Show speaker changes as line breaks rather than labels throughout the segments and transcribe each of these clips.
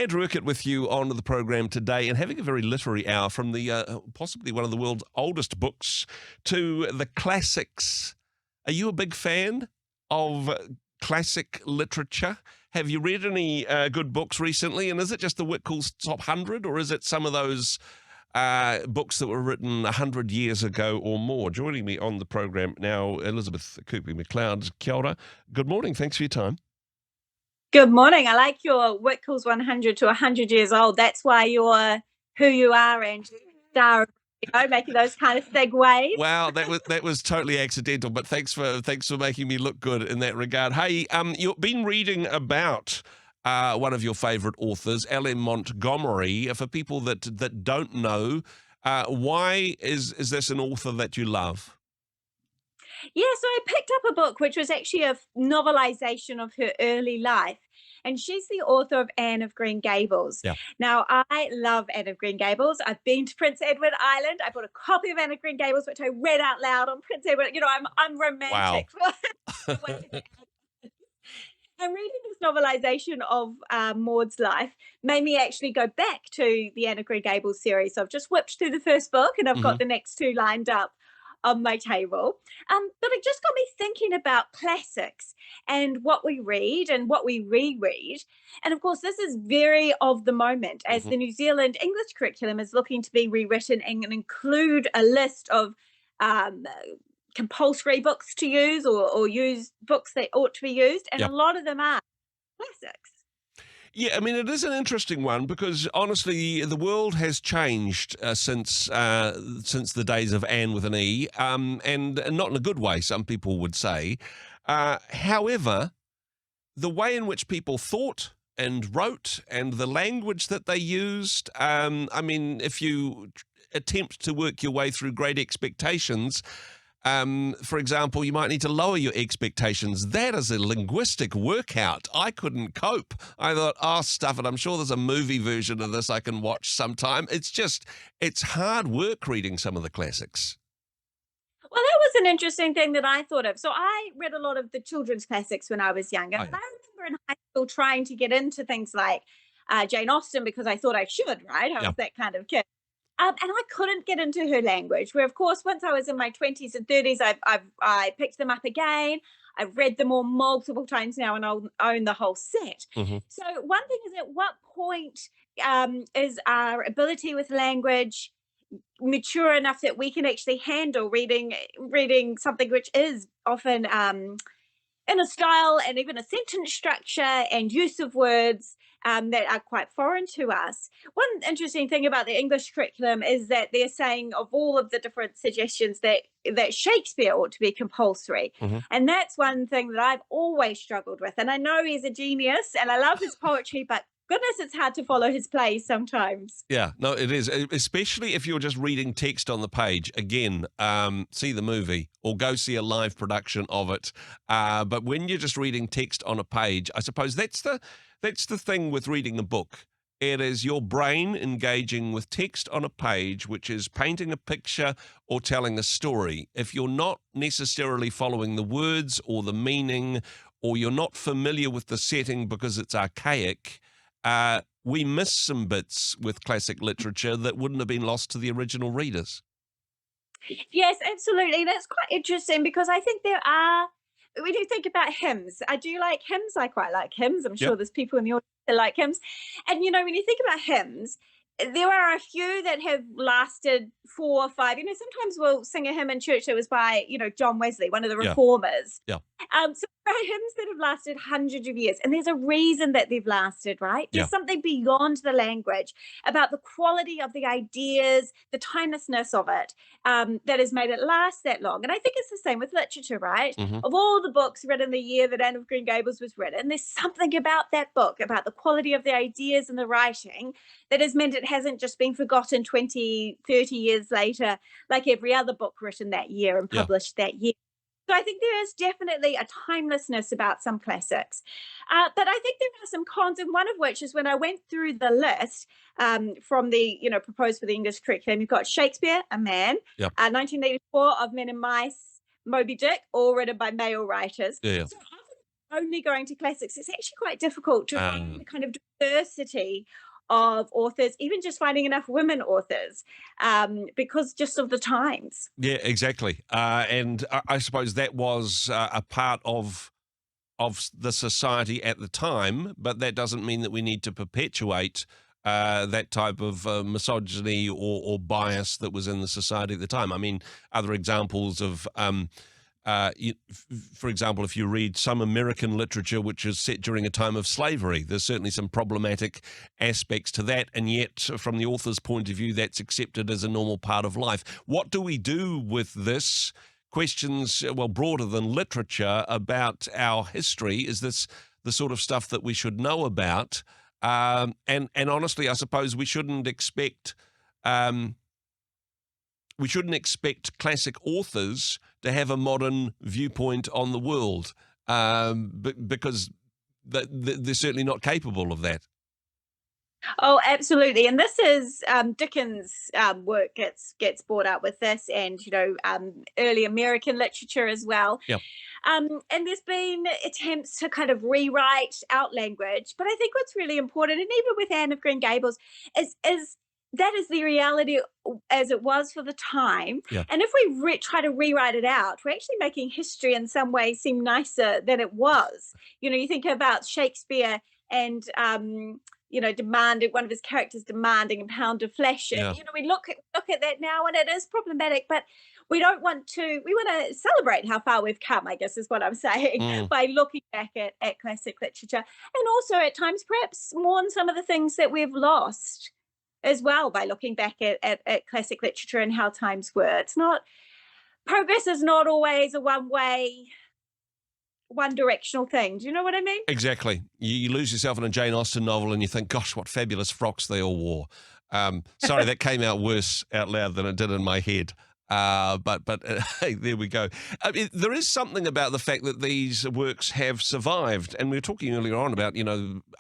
Andrew Urquhart with you on the program today and having a very literary hour from the possibly one of the world's oldest books to the classics. Are you a big fan of classic literature? Have you read any good books recently? And is it just the Whitcoul's Top 100 or is it some of those books that were written 100 years ago or more? Joining me on the program now, Elizabeth Kirkby-McLeod. Kia ora. Good morning. Thanks for your time.
Good morning. I like your Whitcoul's 100 to 100 years old. That's why you're who you are, and star, making those kind of segues.
Wow, that was totally accidental, but thanks for making me look good in that regard. Hey, you've been reading about one of your favourite authors, L.M. Montgomery. For people that don't know, why is this an author that you love?
Yeah, so I picked up a book which was actually a novelization of her early life. And she's the author of Anne of Green Gables.
Yeah.
Now, I love Anne of Green Gables. I've been to Prince Edward Island. I bought a copy of Anne of Green Gables, which I read out loud on Prince Edward. You know, I'm romantic.
Wow.
And reading this novelization of Maud's life made me actually go back to the Anne of Green Gables series. So I've just whipped through the first book and I've got the next two lined up on my table. But it just got me thinking about classics and what we read and what we reread. And of course, this is very of the moment as the New Zealand English curriculum is looking to be rewritten and include a list of compulsory books to use or use books that ought to be used. And a lot of them are classics.
Yeah, I mean, it is an interesting one because, honestly, the world has changed since the days of Anne with an E, and not in a good way, some people would say. However, the way in which people thought and wrote and the language that they used, I mean, if you attempt to work your way through Great Expectations, for example, you might need to lower your expectations. That is a linguistic workout. I couldn't cope. I thought, oh, stuff it. I'm sure there's a movie version of this I can watch sometime. It's hard work reading some of the classics.
Well, that was an interesting thing that I thought of. So I read a lot of the children's classics when I was younger. And I remember in high school trying to get into things like Jane Austen because I thought I should, right? I was that kind of kid. And I couldn't get into her language, where, of course, once I was in my 20s and 30s, I picked them up again. I've read them all multiple times now, and I'll own the whole set. So one thing is, at what point is our ability with language mature enough that we can actually handle reading something which is often in a style and even a sentence structure and use of words that are quite foreign to us. One interesting thing about the English curriculum is that they're saying of all of the different suggestions that Shakespeare ought to be compulsory. And that's one thing that I've always struggled with. And I know he's a genius and I love his poetry, but goodness, it's hard to follow his plays sometimes.
Yeah, no, it is, especially if you're just reading text on the page. Again, see the movie or go see a live production of it. But when you're just reading text on a page, I suppose that's the thing with reading a book. It is your brain engaging with text on a page, which is painting a picture or telling a story. If you're not necessarily following the words or the meaning, or you're not familiar with the setting because it's archaic, we miss some bits with classic literature that wouldn't have been lost to the original readers.
Yes, absolutely. That's quite interesting because I think there are, when you think about hymns, I do like hymns. I quite like hymns. I'm sure there's people in the audience that like hymns. And, you know, when you think about hymns, there are a few that have lasted 4 or 5. You know, sometimes we'll sing a hymn in church that was by, you know, John Wesley, one of the reformers. So there are hymns that have lasted hundreds of years, and there's a reason that they've lasted, right? There's something beyond the language about the quality of the ideas, the timelessness of it, that has made it last that long. And I think it's the same with literature, right? Of all the books written the year that Anne of Green Gables was written, there's something about that book, about the quality of the ideas and the writing, that has meant it hasn't just been forgotten 20, 30 years later, like every other book written that year and published that year. So I think there is definitely a timelessness about some classics. But I think there are some cons, and one of which is when I went through the list from the, you know, proposed for the English curriculum, you've got Shakespeare, a man, 1984 of Men and Mice, Moby Dick, all written by male writers. So often only going to classics, it's actually quite difficult to find
Um,
the kind of diversity of authors, even just finding enough women authors, because just of the times.
yeah, exactly. And I suppose that was a part of the society at the time, but that doesn't mean that we need to perpetuate that type of misogyny or bias that was in the society at the time. I mean, other examples of, for example, if you read some American literature which is set during a time of slavery, there's certainly some problematic aspects to that, and yet, from the author's point of view, that's accepted as a normal part of life. What do we do with this? Questions, well, broader than literature about our history. Is this the sort of stuff that we should know about? And honestly, I suppose we shouldn't expect classic authors to have a modern viewpoint on the world, because they're certainly not capable of that.
Oh, absolutely. And this is Dickens' work gets brought up with this, and early American literature as well.
Yeah.
And there's been attempts to kind of rewrite out language, but I think what's really important, and even with Anne of Green Gables, is that is the reality as it was for the time.
Yeah.
And if we try to rewrite it out, we're actually making history in some way seem nicer than it was. You think about Shakespeare and demanded one of his characters demanding a pound of flesh.
Yeah.
And we look at that now, and it is problematic, but we want to celebrate how far we've come, I guess is what I'm saying, by looking back at classic literature, and also at times perhaps mourn some of the things that we've lost as well by looking back at classic literature and how times were. Progress is not always a one directional thing. Do you know what I mean?
Exactly. You lose yourself in a Jane Austen novel and you think, gosh, what fabulous frocks they all wore. Sorry, that came out worse out loud than it did in my head. But hey, there we go. I mean, there is something about the fact that these works have survived, and we were talking earlier on about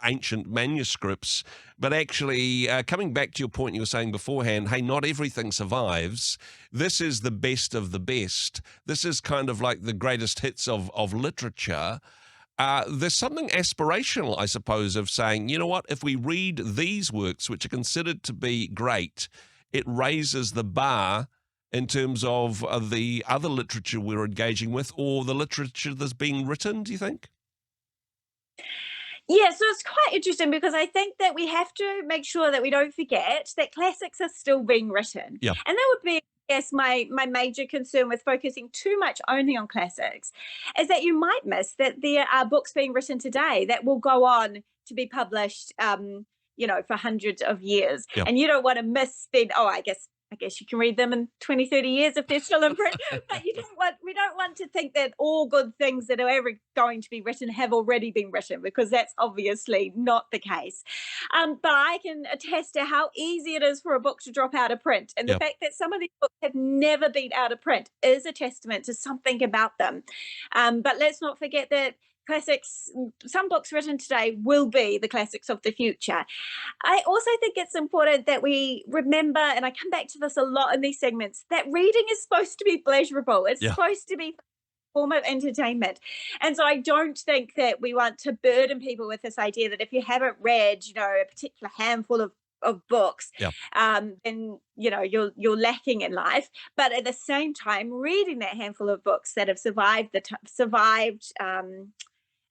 ancient manuscripts, but actually coming back to your point you were saying beforehand, hey, not everything survives. This is the best of the best. This is kind of like the greatest hits of literature. There's something aspirational, I suppose, of saying, you know what, if we read these works, which are considered to be great, it raises the bar in terms of the other literature we're engaging with, or the literature that's being written, do you think?
Yeah, so it's quite interesting because I think that we have to make sure that we don't forget that classics are still being written.
Yeah.
And that would be, yes, my major concern with focusing too much only on classics, is that you might miss that there are books being written today that will go on to be published for hundreds of years.
Yeah.
And you don't want to miss then, I guess you can read them in 20, 30 years if they're still in print. But we don't want to think that all good things that are ever going to be written have already been written, because that's obviously not the case. But I can attest to how easy it is for a book to drop out of print. And the fact that some of these books have never been out of print is a testament to something about them. But let's not forget that classics, some books written today will be the classics of the future. I also think it's important that we remember, and I come back to this a lot in these segments, that reading is supposed to be pleasurable. It's supposed to be a form of entertainment. And so I don't think that we want to burden people with this idea that if you haven't read, a particular handful of books, then you're lacking in life. But at the same time, reading that handful of books that have survived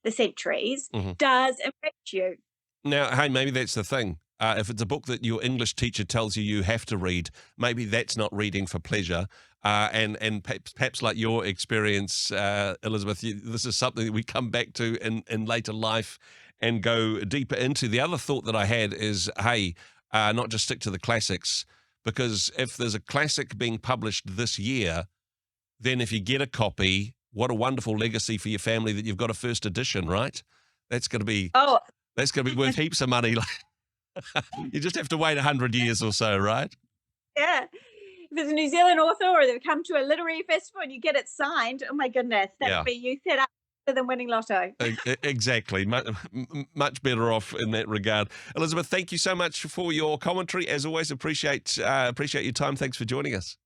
the centuries does affect you.
Now, hey, maybe that's the thing. If it's a book that your English teacher tells you have to read, maybe that's not reading for pleasure. And perhaps like your experience, Elizabeth, this is something that we come back to in later life and go deeper into. The other thought that I had is, hey, not just stick to the classics, because if there's a classic being published this year, then if you get a copy, what a wonderful legacy for your family that you've got a first edition, right? That's going to be worth heaps of money. You just have to wait 100 years or so, right?
Yeah. If it's a New Zealand author or they've come to a literary festival and you get it signed, oh my goodness, that would be you set up than winning lotto.
Exactly. Much better off in that regard. Elizabeth, thank you so much for your commentary. As always, appreciate your time. Thanks for joining us.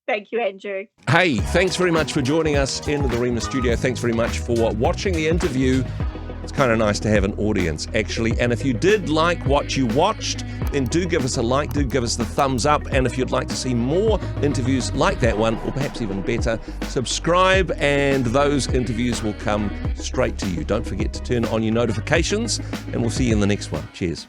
Thank you, Andrew.
Hey, thanks very much for joining us in the Rhema studio. Thanks very much for watching the interview. It's kind of nice to have an audience, actually. And if you did like what you watched, then do give us a like, do give us the thumbs up. And if you'd like to see more interviews like that one, or perhaps even better, subscribe and those interviews will come straight to you. Don't forget to turn on your notifications, and we'll see you in the next one. Cheers.